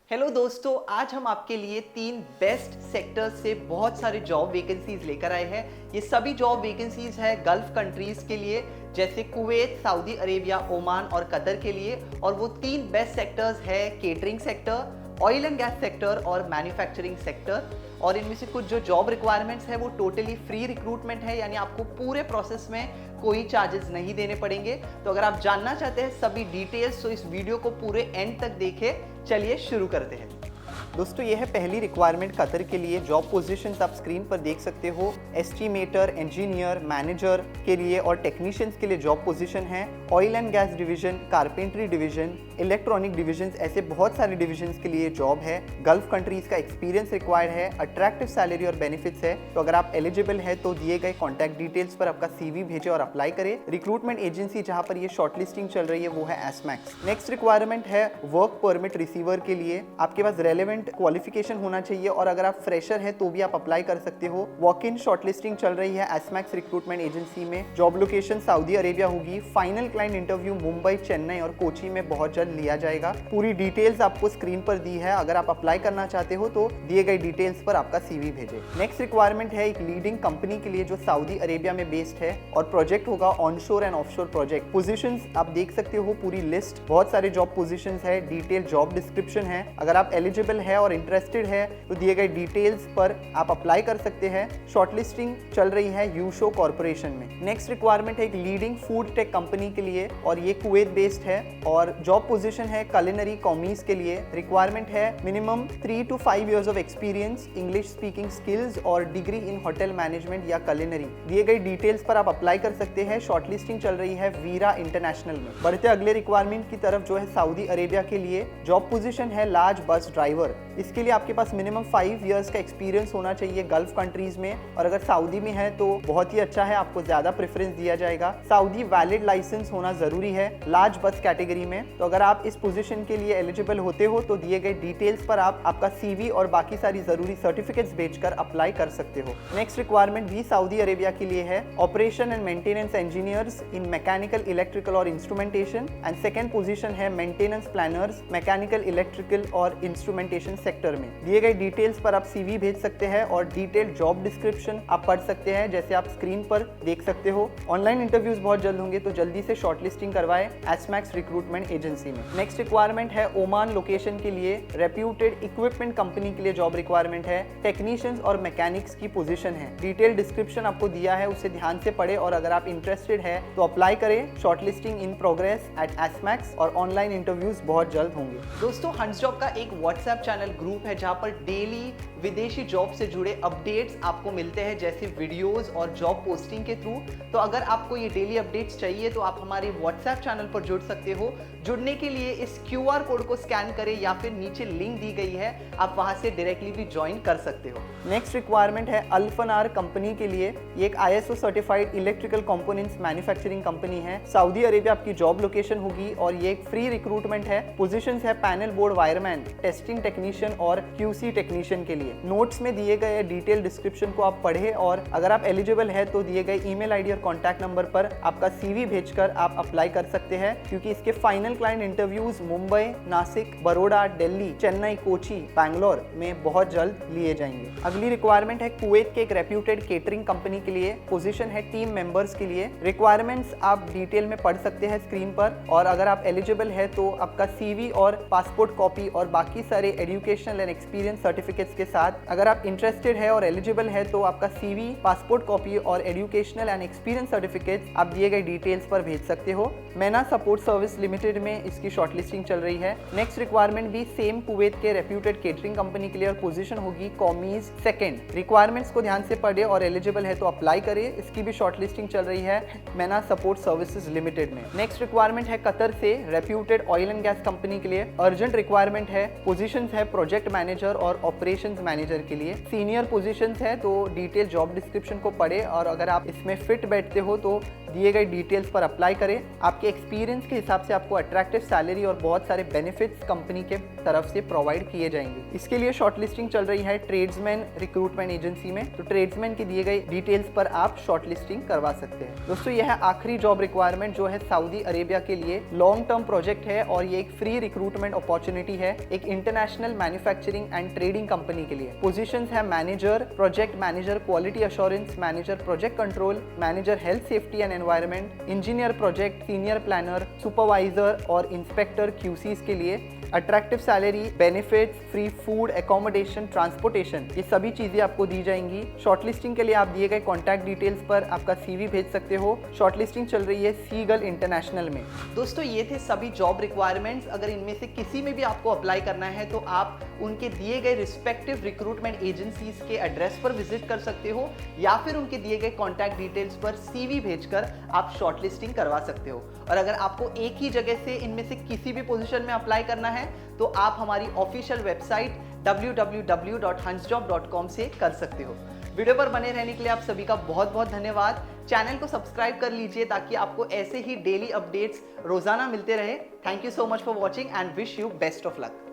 Hello दोस्तों, आज हम आपके लिए 3 बेस्ट सेक्टर्स से बहुत सारे जॉब वैकेंसीज लेकर आए हैं। ये सभी जॉब वैकेंसीज है गल्फ कंट्रीज के लिए, जैसे कुवैत, सऊदी अरेबिया, ओमान और कतर के लिए। और वो 3 बेस्ट सेक्टर्स है catering sector, oil and gas sector और मैन्युफैक्चरिंग सेक्टर। और इनमें से कुछ जो जॉब रिक्वायरमेंट्स है वो टोटली फ्री रिक्रूटमेंट है, यानी आपको पूरे प्रोसेस में कोई चार्जेस नहीं देने पड़ेंगे। तो अगर आप जानना चाहते हैं सभी डिटेल्स तो इस वीडियो को पूरे एंड तक देखें। चलिए शुरू करते हैं। दोस्तों, यह है पहली रिक्वायरमेंट कतर के लिए। जॉब पोजीशंस आप स्क्रीन पर देख सकते हो। एस्टीमेटर, इंजीनियर, मैनेजर के लिए और टेक्नीशियंस के लिए जॉब पोजीशन है। Oil and gas division, carpentry division, electronic division, ऐसे बहुत सारे डिविजन्स के लिए जॉब है। गल्फ कंट्रीज का एक्सपीरियंस रिक्वायर्ड है। अट्रैक्टिव सैलरी और बेनिफिट्स है। तो अगर आप एलिजिबल है तो दिए गए कॉन्टैक्ट डिटेल्स पर आपका CV भेजे और अप्लाई करें। रिक्रूटमेंट एजेंसी जहां पर ये शॉर्टलिस्टिंग चल रही है वो है एसमैक्स। नेक्स्ट रिक्वायरमेंट है वर्क परमिट रिसीवर के लिए। आपके पास रेलेवेंट क्वालिफिकेशन होना चाहिए और अगर आप फ्रेशर हैं तो भी आप अप्लाई कर सकते हो। वॉक इन शॉर्टलिस्टिंग चल रही है एसमैक्स रिक्रूटमेंट एजेंसी में। जॉब लोकेशन सऊदी अरेबिया होगी। Final client interview Mumbai, Chennai और कोची में बहुत जल्द लिया जाएगा। पूरी डिटेल्स आपको स्क्रीन पर दी है। अगर आप अप्लाई करना चाहते हो तो दिए गए डिटेल्स पर आपका CV भेजें। नेक्स्ट रिक्वायरमेंट है एक लीडिंग कंपनी के लिए जो सऊदी अरेबिया में बेस्ड है और प्रोजेक्ट होगा onshore and offshore project. Positions आप देख सकते हो, पूरी लिस्ट, बहुत सारे जॉब पोजीशंस है, डिटेल जॉब डिस्क्रिप्शन है। अगर आप एलिजिबल है और इंटरेस्टेड है तो दिए गए डिटेल्स पर आप अप्लाई कर सकते हैं। शॉर्टलिस्टिंग चल रही है यूशो कॉर्पोरेशन में। नेक्स्ट रिक्वायरमेंट है एक लीडिंग फूड टेक कंपनी के लिए और ये कुवैत बेस्ड है और जॉब पोजीशन है culinary कॉमीज के लिए। रिक्वायरमेंट है minimum 3 to 5 years of experience, English speaking skills और डिग्री इन होटल मैनेजमेंट या culinary। दिए गए डिटेल्स पर आप अप्लाई कर सकते हैं। शॉर्टलिस्टिंग चल रही है वीरा इंटरनेशनल में। बढ़ते अगले रिक्वायरमेंट की तरफ जो है सऊदी अरेबिया के लिए। जॉब पोजीशन है लार्ज बस ड्राइवर। इसके लिए आपके पास मिनिमम 5 years का एक्सपीरियंस होना चाहिए गल्फ कंट्रीज में और अगर सऊदी में है तो बहुत ही अच्छा है, आपको ज्यादा प्रेफरेंस दिया जाएगा। सऊदी वैलिड लाइसेंस होना जरूरी है लार्ज बस कैटेगरी में। तो अगर आप इस पोजीशन के लिए एलिजिबल होते हो तो दिए गए डिटेल्स पर आप आपका CV और बाकी सारी जरूरी सर्टिफिकेट्स भेजकर अप्लाई कर सकते हो। नेक्स्ट रिक्वायरमेंट भी सऊदी अरेबिया के लिए है। Operation and maintenance engineers in mechanical, electrical और इंस्ट्रूमेंटेशन। एंड सेकंड पोजीशन है मेंटेनेंस प्लानर्स, मैकेनिकल, इलेक्ट्रिकल और इंस्ट्रूमेंटेशन सेक्टर में। दिए गए डिटेल्स पर आप CV भेज सकते हैं और डिटेल्ड जॉब डिस्क्रिप्शन आप पढ़ सकते हैं, जैसे आप स्क्रीन पर देख सकते हो। ऑनलाइन इंटरव्यूज बहुत जल्द होंगे तो जल्दी से शॉर्टलिस्टिंग करवाएं एसमैक्स रिक्रूटमेंट एजेंसी में। नेक्स्ट रिक्वायरमेंट है ओमान लोकेशन के लिए। रेप्यूटेड इक्विपमेंट कंपनी के लिए जॉब रिक्वायरमेंट है। टेक्नीशियंस और मैकेनिक्स की पोजीशन है। डिटेल डिस्क्रिप्शन आपको दिया है, उसे ध्यान से पढ़े और अगर आप इंटरेस्टेड है तो अप्लाई करें। शॉर्टलिस्टिंग इन प्रोग्रेस एट एसमैक्स और ऑनलाइन इंटरव्यूज बहुत जल्द होंगे। दोस्तों, हंस जॉब का एक व्हाट्सएप चैनल ग्रुप है जहां पर डेली विदेशी जॉब से जुड़े अपडेट्स आपको मिलते हैं, जैसे वीडियोस और जॉब पोस्टिंग के थ्रू। तो अगर आपको ये डेली अपडेट्स चाहिए तो आप हमारे व्हाट्सएप चैनल पर जुड़ सकते हो। जुड़ने के लिए इस QR कोड को स्कैन करें या फिर नीचे लिंक दी गई है, आप वहां से डायरेक्टली भी ज्वाइन कर सकते हो। नेक्स्ट रिक्वायरमेंट है अल्फनार कंपनी के लिए। ये एक ISO certified electrical components manufacturing company है। सऊदी अरेबिया आपकी जॉब लोकेशन होगी और ये एक फ्री रिक्रूटमेंट है। पोजीशंस है panel board wireman, testing technician और QC टेक्नीशियन के लिए। नोट्स में दिए गए डिटेल डिस्क्रिप्शन को आप पढ़े और अगर आप एलिजिबल है तो दिए गए ईमेल ID और कॉन्टैक्ट नंबर पर आपका CV भेजकर आप अप्लाई कर सकते हैं, क्योंकि इसके final client interviews Mumbai, Nashik, Baroda, Delhi, Chennai, Kochi, Bangalore में बहुत जल्द लिए जाएंगे। अगली रिक्वायरमेंट है कुवैत के एक रेप्यूटेड केटरिंग कंपनी के लिए। पोजीशन है टीम मेंबर्स के लिए। रिक्वायरमेंट्स आप डिटेल में पढ़ सकते हैं स्क्रीन पर और अगर आप एलिजिबल है तो आपका CV और पासपोर्ट कॉपी और बाकी सारे एजुकेशनल एंड एक्सपीरियंस सर्टिफिकेट्स के साथ अगर आप इंटरेस्टेड है और एलिजिबल है तो आपका CV, पासपोर्ट कॉपी और एजुकेशनल एंड एक्सपीरियंस सर्टिफिकेट्स आप दिए गए डिटेल्स पर भेज सकते हो। मेना सपोर्ट सर्विस लिमिटेड में इसकी शॉर्टलिस्टिंग चल रही है। नेक्स्ट रिक्वायरमेंट भी सेम कुवैत के रेप्यूटेड केटरिंग कंपनी के लिए और पोजीशन होगी कॉमीज सेकंड। रिक्वायरमेंट्स को ध्यान से पढ़े और एलिजिबल है तो अप्लाई करें। इसकी भी शॉर्टलिस्टिंग चल रही है मेना सपोर्ट सर्विसेज लिमिटेड में। नेक्स्ट रिक्वायरमेंट है कतर से reputed oil and gas company के लिए। अर्जेंट रिक्वायरमेंट है। पोजीशंस है प्रोजेक्ट मैनेजर और ऑपरेशंस मैनेजर के लिए। सीनियर पोजीशंस है तो डिटेल जॉब डिस्क्रिप्शन को पढ़े और अगर आप इसमें फिट बैठते हो तो दिए गए डिटेल्स पर अप्लाई करें। आपके एक्सपीरियंस के हिसाब से आपको अट्रैक्टिव सैलरी और बहुत सारे बेनिफिट्स कंपनी के तरफ से प्रोवाइड किए जाएंगे। इसके लिए शॉर्टलिस्टिंग चल रही है ट्रेड्समैन रिक्रूटमेंट एजेंसी में, तो ट्रेड्समैन के दिए गए डिटेल्स पर आप शॉर्टलिस्टिंग करवा सकते हैं। दोस्तों यह आखिरी जॉब रिक्वायरमेंट जो है सऊदी अरेबिया के लिए लॉन्ग टर्म प्रोजेक्ट है और ये एक फ्री रिक्रूटमेंट अपॉर्चुनिटी है एक international manufacturing and trading company के लिए। पोजीशंस है manager, project manager quality assurance, manager project control, manager health safety and environment, engineer project, senior planner, supervisor और इंस्पेक्टर क्यूसीज के लिए। Attractive salary, benefits, free food, accommodation, transportation, ये सभी चीजें आपको दी जाएंगी। शॉर्टलिस्टिंग के लिए आप दिए गए कॉन्टैक्ट डिटेल्स पर आपका CV भेज सकते हो। शॉर्टलिस्टिंग चल रही है सीगल इंटरनेशनल में। दोस्तों ये थे सभी जॉब रिक्वायरमेंट्स। अगर इनमें से किसी में भी आपको अप्लाई करना है तो आप उनके दिए गए रिस्पेक्टिव रिक्रूटमेंट एजेंसीज के एड्रेस पर विजिट कर सकते हो या फिर उनके दिए गए कॉन्टैक्ट डिटेल्स पर CV भेजकर आप शॉर्टलिस्टिंग करवा सकते हो। और अगर आपको एक ही जगह से इनमें से किसी भी पोजीशन में अप्लाई करना है तो आप हमारी ऑफिशियल वेबसाइट www.hansjob.com से कर सकते हो। वीडियो पर बने रहने के लिए आप सभी का बहुत बहुत धन्यवाद। चैनल को सब्सक्राइब कर लीजिए ताकि आपको ऐसे ही डेली अपडेट्स रोजाना मिलते रहे। Thank you so much for watching and wish you best of luck.